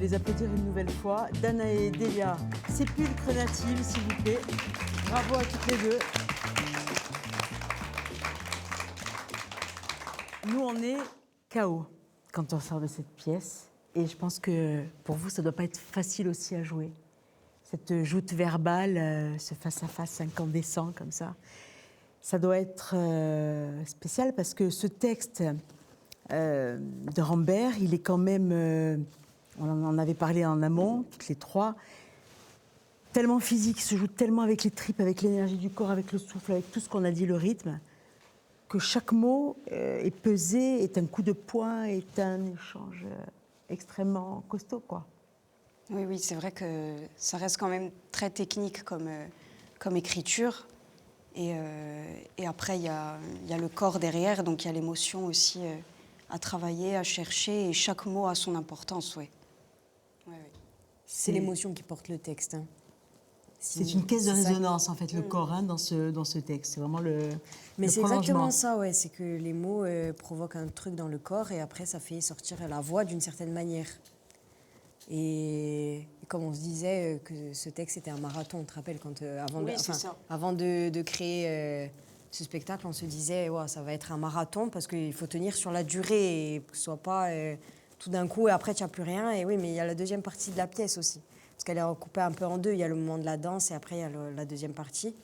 les applaudir une nouvelle fois. Dana et Delia, Sépulcre native, s'il vous plaît. Bravo à toutes les deux. Nous, on est KO quand on sort de cette pièce. Et je pense que pour vous, ça ne doit pas être facile aussi à jouer. Cette joute verbale, ce face-à-face incandescent comme ça. Ça doit être spécial parce que ce texte de Rambert, il est quand même, on en avait parlé en amont, toutes les trois, tellement physique, il se joue tellement avec les tripes, avec l'énergie du corps, avec le souffle, avec tout ce qu'on a dit, le rythme, que chaque mot est pesé, est un coup de poing, est un échange extrêmement costaud, quoi. Oui, oui, c'est vrai que ça reste quand même très technique comme écriture. Et après, il y a le corps derrière, donc il y a l'émotion aussi à travailler, à chercher, et chaque mot a son importance, oui. Ouais, ouais. C'est l'émotion qui porte le texte. Hein. C'est une caisse de résonance, en fait, le corps, hein, dans ce texte. C'est vraiment Mais le c'est prolongement. exactement ça, ouais. C'est que les mots provoquent un truc dans le corps et après, ça fait sortir la voix d'une certaine manière. Et comme on se disait que ce texte était un marathon, on te rappelle, quand, avant de créer ce spectacle, on se disait ouais, ça va être un marathon parce qu'il faut tenir sur la durée et que ce soit pas tout d'un coup et après tu n'as plus rien. Et oui, mais il y a la deuxième partie de la pièce aussi. Parce qu'elle est recoupée un peu en deux. Il y a le moment de la danse et après il y a la deuxième partie.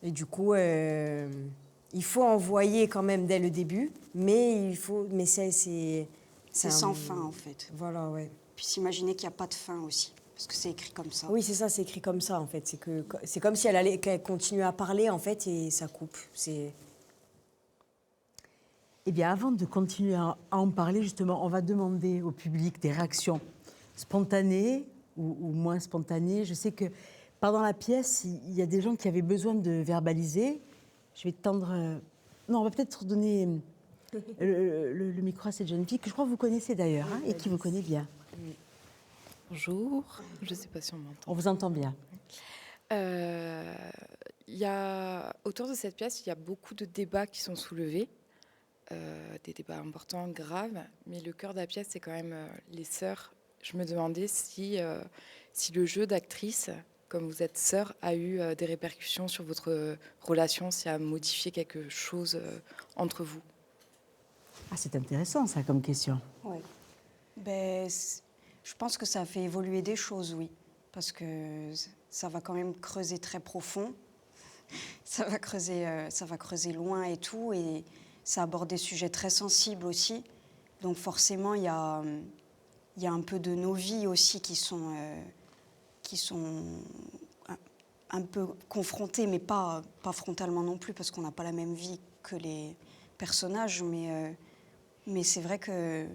Et du coup, il faut envoyer quand même dès le début, mais c'est sans fin en fait. Voilà, ouais. Puis s'imaginer qu'il n'y a pas de fin aussi, parce que c'est écrit comme ça. Oui, c'est ça, c'est écrit comme ça en fait. C'est comme si qu'elle continuait à parler en fait et ça coupe. Eh bien, avant de continuer à en parler, justement, on va demander au public des réactions spontanées ou moins spontanées. Je sais que pendant la pièce, il y a des gens qui avaient besoin de verbaliser. Je vais tendre... Non, on va peut-être donner le micro à cette jeune fille, que je crois que vous connaissez d'ailleurs, hein, et qui vous connaît bien. Oui. Bonjour, je ne sais pas si on m'entend. On vous entend bien. Autour de cette pièce, il y a beaucoup de débats qui sont soulevés, des débats importants, graves, mais le cœur de la pièce, c'est quand même les sœurs. Je me demandais si le jeu d'actrice, comme vous êtes sœur, a eu des répercussions sur votre relation, si a modifié quelque chose entre vous. Ah, c'est intéressant, ça, comme question. Oui. Je pense que ça a fait évoluer des choses, oui. Parce que ça va quand même creuser très profond. Ça va creuser loin et tout. Et ça aborde des sujets très sensibles aussi. Donc forcément, il y a un peu de nos vies aussi qui sont un peu confrontées, mais pas frontalement non plus, parce qu'on n'a pas la même vie que les personnages. Mais c'est vrai que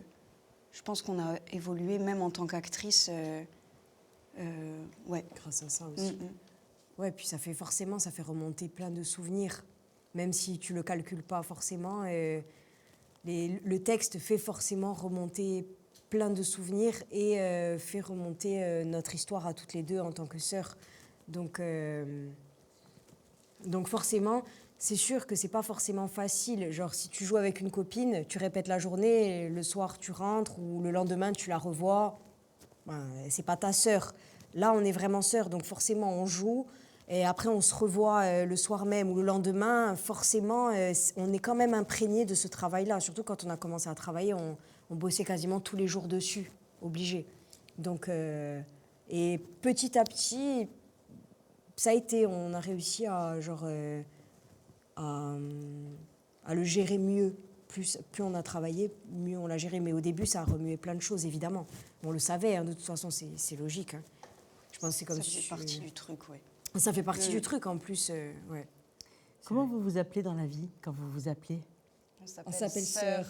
je pense qu'on a évolué, même en tant qu'actrice. Ouais. Grâce à ça aussi. Ouais, puis ça fait remonter plein de souvenirs, même si tu le calcules pas forcément. Le texte fait forcément remonter plein de souvenirs et fait remonter notre histoire à toutes les deux en tant que sœurs. Donc forcément, c'est sûr que c'est pas forcément facile. Genre, si tu joues avec une copine, tu répètes la journée, le soir tu rentres ou le lendemain tu la revois, c'est pas ta sœur. Là, on est vraiment sœurs, donc forcément on joue. Et après, on se revoit le soir même ou le lendemain. Forcément, on est quand même imprégné de ce travail-là. Surtout quand on a commencé à travailler, on bossait quasiment tous les jours dessus, obligé. Donc, et petit à petit, ça a été, on a réussi à le gérer mieux. Plus on a travaillé, mieux on l'a géré. Mais au début, ça a remué plein de choses, évidemment. On le savait, hein, de toute façon, c'est logique. Hein. Je pense que c'est comme ça fait partie du truc, oui. Ça fait partie du truc, en plus. Ouais. Comment vous vous appelez dans la vie, quand vous vous appelez? On s'appelle sœur.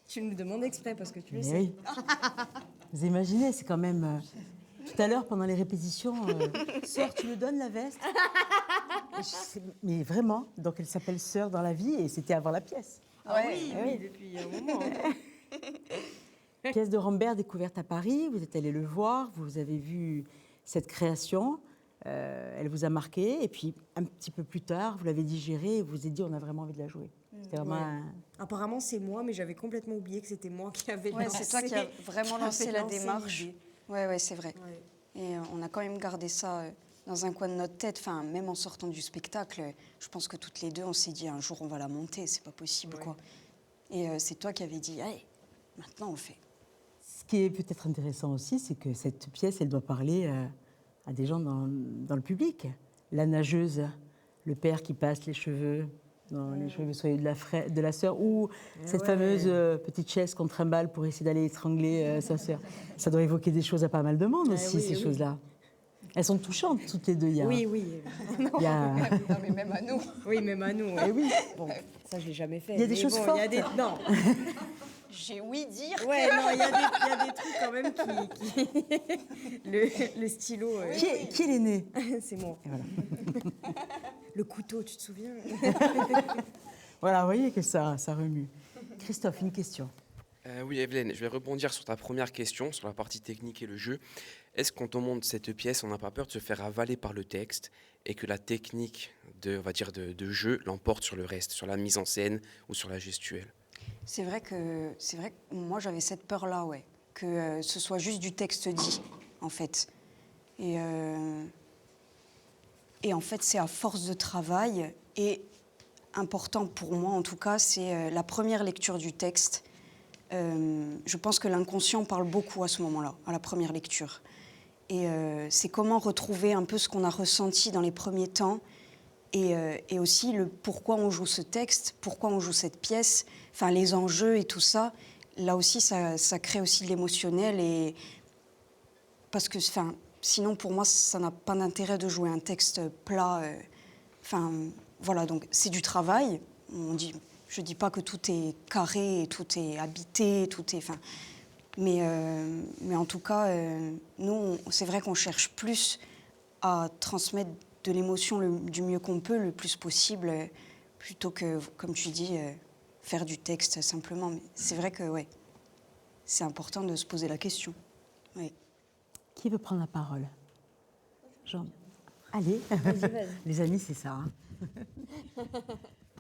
Tu me demandes exprès parce que tu le sais. Oui. Vous imaginez, c'est quand même... tout à l'heure, pendant les répétitions, sœur, tu me donnes la veste? Mais vraiment, donc elle s'appelle sœur dans la vie et c'était avant la pièce. Ah oui, depuis un moment. Pièce de Rambert découverte à Paris, vous êtes allé le voir, vous avez vu cette création, elle vous a marqué et puis un petit peu plus tard, vous l'avez digérée et vous vous êtes dit on a vraiment envie de la jouer. C'était vraiment Ouais. Apparemment, c'est moi, mais j'avais complètement oublié que c'était moi qui avais Ouais, lancé. c'est toi qui as vraiment lancé la démarche. l'idée. Ouais, c'est vrai. Ouais. Et on a quand même gardé ça dans un coin de notre tête. Enfin, même en sortant du spectacle, je pense que toutes les deux, on s'est dit un jour on va la monter, c'est pas possible, Ouais. quoi. Et c'est toi qui avais dit, hey, maintenant on le fait. Ce qui est peut-être intéressant aussi, c'est que cette pièce, elle doit parler à des gens dans le public. La nageuse, le père qui passe les cheveux dans les cheveux soyeux de la sœur, ou cette ouais. fameuse petite chaise qu'on trimballe pour essayer d'aller étrangler sa sœur. Ça doit évoquer des choses à pas mal de monde aussi, oui, ces oui. choses-là. Elles sont touchantes, toutes les deux. Oui. Il y a, Non, mais même à nous. Oui, même à nous. Eh oui. Bon, ça, je l'ai jamais fait. Il y a des Mais choses bon, il y a fortes. Non. J'ai ouï dire. Ouais, non, il y a des trucs quand même qui... le stylo, Qui est l'aîné? c'est moi. Et voilà. Le couteau, tu te souviens? Voilà, vous voyez que ça remue. Christophe, une question. Oui, Evelyne, je vais rebondir sur ta première question, sur la partie technique et le jeu. Est-ce que quand on monte cette pièce, on n'a pas peur de se faire avaler par le texte et que la technique on va dire de jeu l'emporte sur le reste, sur la mise en scène ou sur la gestuelle? C'est vrai que moi j'avais cette peur-là, ouais, que ce soit juste du texte dit, en fait. Et en fait, c'est à force de travail et important pour moi, en tout cas, c'est la première lecture du texte. Je pense que l'inconscient parle beaucoup à ce moment-là, à la première lecture. Et c'est comment retrouver un peu ce qu'on a ressenti dans les premiers temps et aussi le pourquoi on joue ce texte, pourquoi on joue cette pièce, enfin les enjeux et tout ça. Là aussi, ça crée aussi de l'émotionnel et parce que, enfin, sinon pour moi, ça n'a pas d'intérêt de jouer un texte plat. Enfin, voilà, donc c'est du travail. Je dis pas que tout est carré, tout est habité, tout est, enfin, mais en tout cas, nous, c'est vrai qu'on cherche plus à transmettre de l'émotion du mieux qu'on peut, le plus possible, plutôt que, comme tu dis, faire du texte simplement. Mais c'est vrai que, ouais, c'est important de se poser la question. Ouais. Qui veut prendre la parole? Jean. Allez, les amis, c'est ça.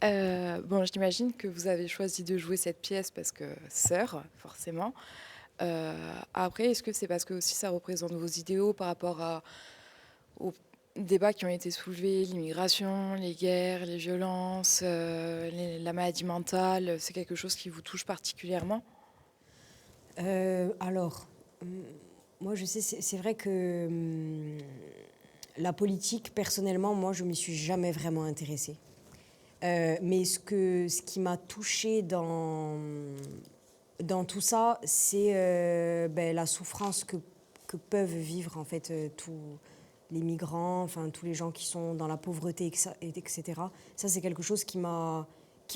Hein. Bon, j'imagine que vous avez choisi de jouer cette pièce parce que sœur, forcément. Après, est-ce que c'est parce que aussi ça représente vos idéaux par rapport aux débats qui ont été soulevés, l'immigration, les guerres, les violences, la maladie mentale, c'est quelque chose qui vous touche particulièrement? Alors, moi je sais, c'est vrai que la politique, personnellement, moi je m'y suis jamais vraiment intéressée. Mais ce qui m'a touchée dans tout ça, c'est la souffrance que peuvent vivre en fait tous les migrants, enfin tous les gens qui sont dans la pauvreté, etc. Ça, c'est quelque chose qui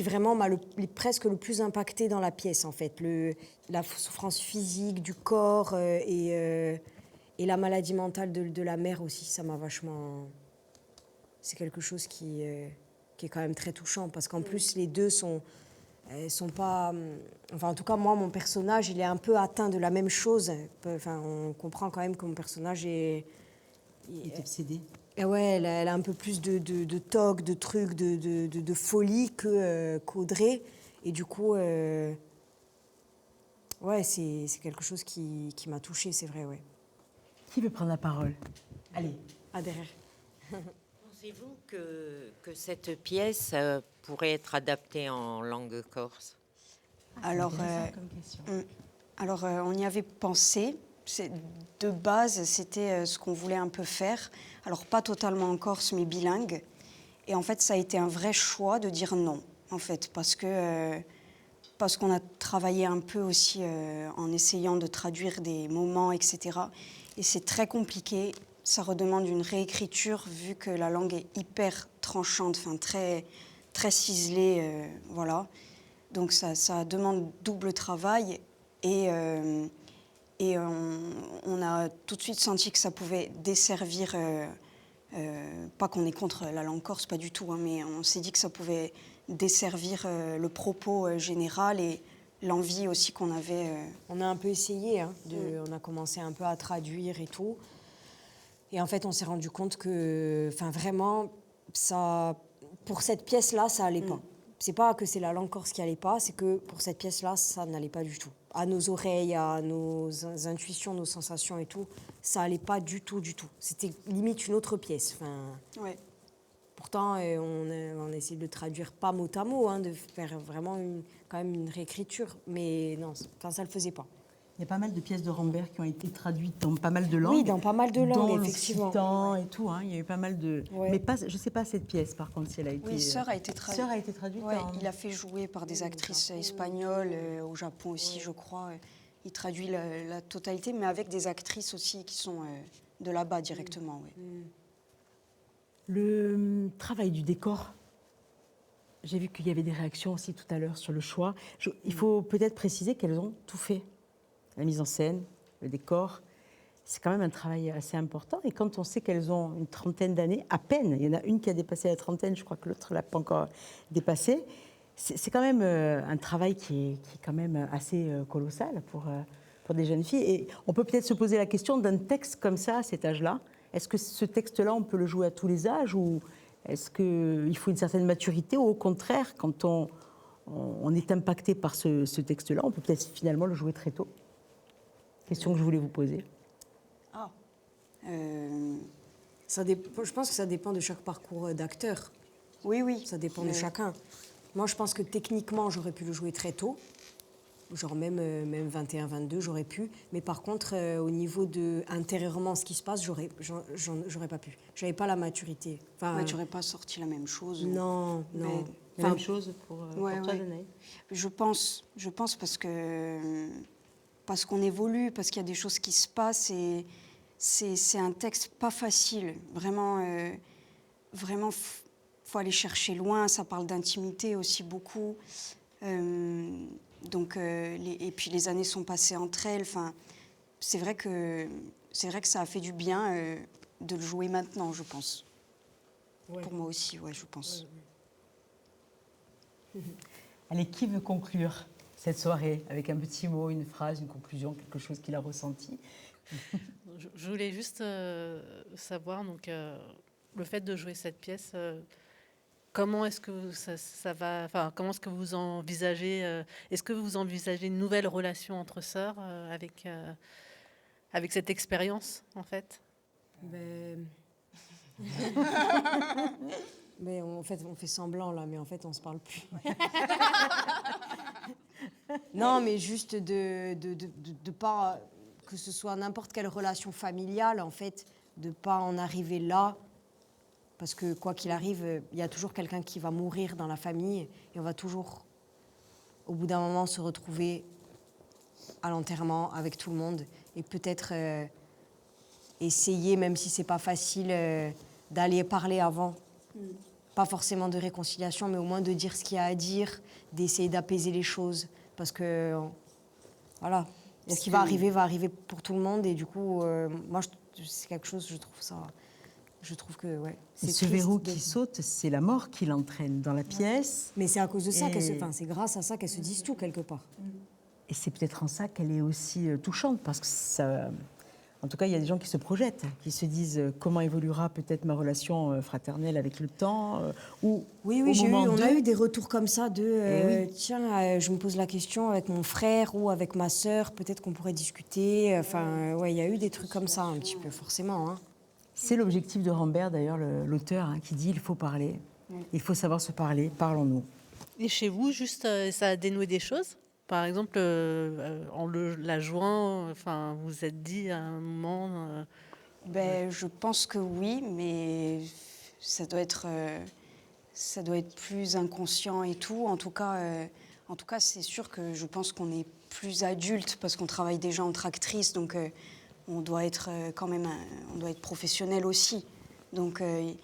vraiment m'a presque le plus impacté dans la pièce en fait. La souffrance physique du corps et la maladie mentale de la mère aussi, ça m'a vachement... C'est quelque chose qui est quand même très touchant parce qu'en plus les deux sont pas... Enfin en tout cas moi mon personnage il est un peu atteint de la même chose. Enfin on comprend quand même que mon personnage est... Il est obsédé. Et ouais, elle a un peu plus de tocs, de trucs, de folie qu'Audrey. Et du coup, ouais, c'est quelque chose qui m'a touchée, c'est vrai, ouais. Qui veut prendre la parole? Allez. Ah, derrière. Pensez-vous que cette pièce pourrait être adaptée en langue corse? Alors, Comme question. Alors, on y avait pensé. De base, c'était ce qu'on voulait un peu faire. Alors, pas totalement en corse, mais bilingue. Et en fait, ça a été un vrai choix de dire non, en fait, parce qu'on a travaillé un peu aussi en essayant de traduire des moments, etc. Et c'est très compliqué. Ça redemande une réécriture, vu que la langue est hyper tranchante, enfin, très, très ciselée, voilà. Donc, ça demande double travail. Et on a tout de suite senti que ça pouvait desservir, pas qu'on est contre la langue corse, pas du tout, hein, mais on s'est dit que ça pouvait desservir le propos général et l'envie aussi qu'on avait. On a un peu essayé, hein, on a commencé un peu à traduire et tout. Et en fait, on s'est rendu compte que, enfin, vraiment, ça, pour cette pièce-là, ça allait pas. c'est pas que c'est la langue corse qui allait pas, c'est que pour cette pièce-là, ça n'allait pas du tout. À nos oreilles, à nos intuitions, nos sensations et tout, ça allait pas du tout, du tout. C'était limite une autre pièce. Enfin, Ouais. pourtant, on a essayé de traduire pas mot à mot, hein, de faire vraiment quand même une réécriture, mais non, ça le faisait pas. Il y a pas mal de pièces de Rambert qui ont été traduites dans pas mal de langues. Oui, dans pas mal de langues, dans effectivement. l'occitan et tout. Hein. Il y a eu pas mal de... Ouais. Mais pas, je ne sais pas cette pièce, par contre, si elle a été... Oui, Sœur a été traduite. Sœur a été traduite Ouais, en... il a fait jouer par des actrices espagnoles, au Japon aussi, je crois. Il traduit la totalité, mais avec des actrices aussi qui sont de là-bas directement. Ouais. Le travail du décor, j'ai vu qu'il y avait des réactions aussi tout à l'heure sur le choix. Il faut peut-être préciser qu'elles ont tout fait. La mise en scène, le décor, c'est quand même un travail assez important. Et quand on sait qu'elles ont une trentaine d'années, à peine, il y en a une qui a dépassé la trentaine, je crois que l'autre ne l'a pas encore dépassée, c'est quand même un travail qui est quand même assez colossal pour des jeunes filles. Et on peut peut-être se poser la question d'un texte comme ça, à cet âge-là. Est-ce que ce texte-là, on peut le jouer à tous les âges ou est-ce qu'il faut une certaine maturité ou au contraire, quand on est impacté par ce texte-là, on peut peut-être finalement le jouer très tôt? Question que je voulais vous poser. Ah. Je pense que ça dépend de chaque parcours d'acteur. Oui, oui. Ça dépend de chacun. Moi, je pense que techniquement, j'aurais pu le jouer très tôt. Genre même 21, 22, j'aurais pu. Mais par contre, au niveau de intérieurement ce qui se passe, j'aurais pas pu. J'avais pas la maturité. Enfin, Tu n'aurais pas sorti la même chose. non, non. Mais- La même chose pour toi, ouais. Danaï? Je pense parce qu'on évolue, parce qu'il y a des choses qui se passent et c'est un texte pas facile. Vraiment, vraiment, faut aller chercher loin. Ça parle d'intimité aussi beaucoup. Et puis les années sont passées entre elles. Enfin, c'est vrai que ça a fait du bien de le jouer maintenant, je pense. Ouais. Pour moi aussi, ouais, je pense. Allez, qui veut conclure cette soirée avec un petit mot, une phrase, une conclusion, quelque chose qu'il a ressenti? Je voulais juste savoir donc le fait de jouer cette pièce. Comment est-ce que ça va? Enfin, comment est-ce que vous envisagez? Est-ce que vous envisagez une nouvelle relation entre sœurs avec cette expérience en fait? Mais en fait, on fait semblant là, mais en fait, on se parle plus. Non, mais juste de pas que ce soit n'importe quelle relation familiale, en fait, de pas en arriver là, parce que quoi qu'il arrive, il y a toujours quelqu'un qui va mourir dans la famille, et on va toujours, au bout d'un moment, se retrouver à l'enterrement avec tout le monde, et peut-être essayer, même si c'est pas facile, d'aller parler avant. Pas forcément de réconciliation, mais au moins de dire ce qu'il y a à dire, d'essayer d'apaiser les choses. Parce que, voilà, ce qui va arriver pour tout le monde. Et du coup, moi, c'est quelque chose, je trouve que, ouais. Et ce verrou qui saute, c'est la mort qui l'entraîne dans la pièce. Mais c'est à cause de ça Et- c'est grâce à ça qu'elles se disent tout, quelque part. Et c'est peut-être en ça qu'elle est aussi touchante, parce que ça... En tout cas, il y a des gens qui se projettent, qui se disent comment évoluera peut-être ma relation fraternelle avec le temps, ou Oui, au moment on a de- eu des retours comme ça de Eh tiens, je me pose la question avec mon frère ou avec ma sœur, peut-être qu'on pourrait discuter. Enfin, ouais, il y a eu des trucs comme ça un petit peu, forcément. Hein. C'est l'objectif de Rambert, d'ailleurs, l'auteur, hein, qui dit il faut parler, il faut savoir se parler, parlons-nous. Et chez vous, juste, ça a dénoué des choses? Par exemple, en la jouant, enfin, vous vous êtes dit à un moment... Je pense que oui, mais ça doit être plus inconscient et tout. En tout cas, c'est sûr que je pense qu'on est plus adulte parce qu'on travaille déjà entre actrices, donc on doit être quand même, on doit être professionnel aussi. Donc il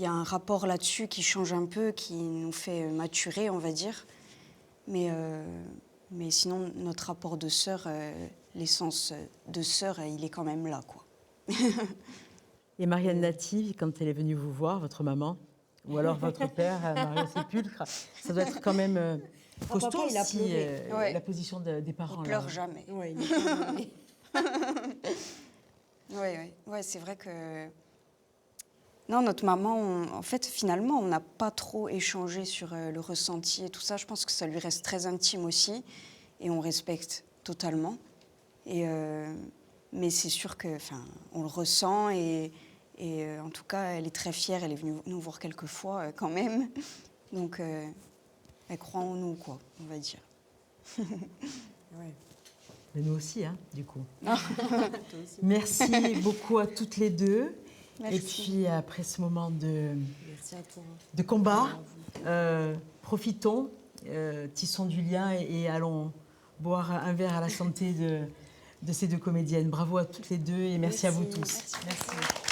y a un rapport là-dessus qui change un peu, qui nous fait maturer, on va dire. Mais sinon, notre rapport de sœur, l'essence de sœur, il est quand même là, quoi. Et Marianne Native, quand elle est venue vous voir, votre maman, ou alors votre père, Mario Sépulcre, ça doit être quand même costaud papa, il a aussi, pleuré. Ouais. la position des parents. Il là. pleure jamais. Ouais, Ouais, c'est vrai que Non, notre maman, en fait, finalement, on n'a pas trop échangé sur le ressenti et tout ça. Je pense que ça lui reste très intime aussi, et on respecte totalement. Mais c'est sûr que, on le ressent, et en tout cas, elle est très fière. Elle est venue nous voir quelques fois quand même. Donc, elle croit en nous, quoi, on va dire. Ouais. Mais nous aussi, hein, du coup. Merci beaucoup à toutes les deux. Merci. Et puis, après ce moment Merci à toi. de combat, profitons, tissons du lien et allons boire un verre à la santé de ces deux comédiennes. Bravo à toutes les deux et merci à vous tous. Merci.